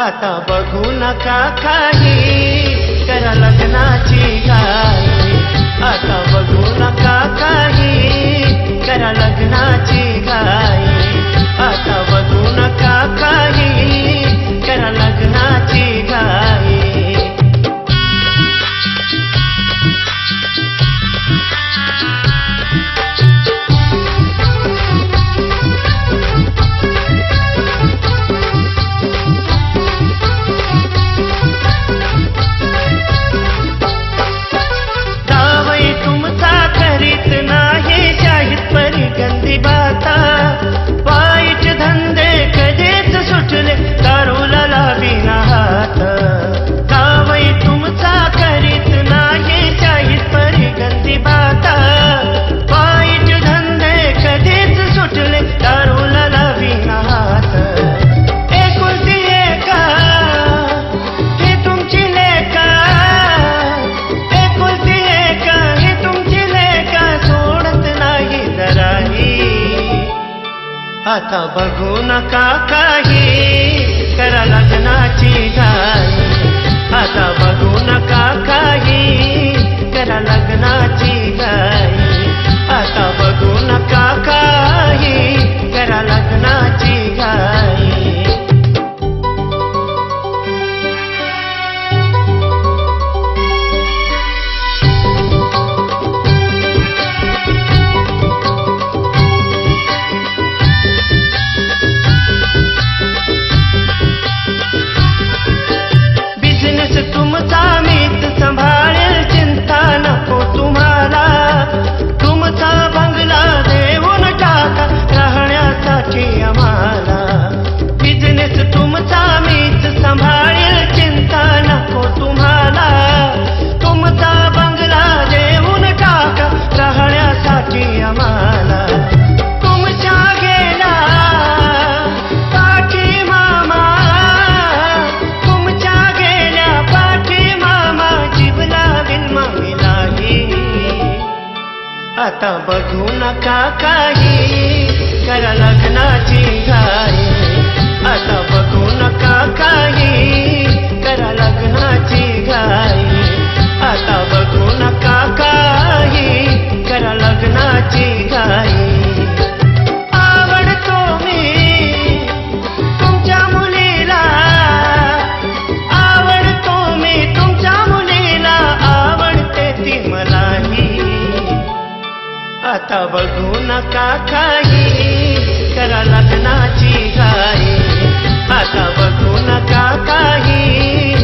आता बघू नका काही, करा लग्नाची घाई. आता बघू नका काही, करा लग्नाची घाई. आता बघू नका काही, करा लग्नाची घाई. वाईट धंदे कधीच सुटले, दारूला लावीना हात. कावई तुमचा करीत नाही शाहीत परी गंदी बाता. वाईट धंदे कधीच सुटले, दारूला लावीना हात. एकुलती एका ही तुमची लेका, एकुलती एका ही तुमची लेका, सोडत नाही जराही. आता बघू नका काही, करा लग्नाची घाई. आता बघू नका काही, करा लग्नाची घाई. आता बघू नका काही, करा लग्नाची घाई. तुमचा मीच सांभाळेल, चिंता नको तुम्हाला. तुमचा बंगला देऊन टाका राहण्यासाठी आम्हाला. बिझनेस तुमचा मीच सांभाळेल, चिंता नको तुम्हाला. तुमचा बंगला देऊन टाका राहण्यासाठी आम्हाला. तुमच्या गेला पाठी मामा, तुमच्या गेल्या पाठी मामा, जीव लावीन मामीलाही. आता बघू नका काही, करा लग्नाची घाई. आता बघू नका काही, करा लग्नाची घाई. आता बघू नका काही, करा लग्नाची घाई. आवडतो मी तुमच्या मुलीला, आवडतो मी तुमच्या मुलीला, आवडते ती मलाही. आता बघू नका काही, करा लग्नाची घाई. आता बघू नका काही,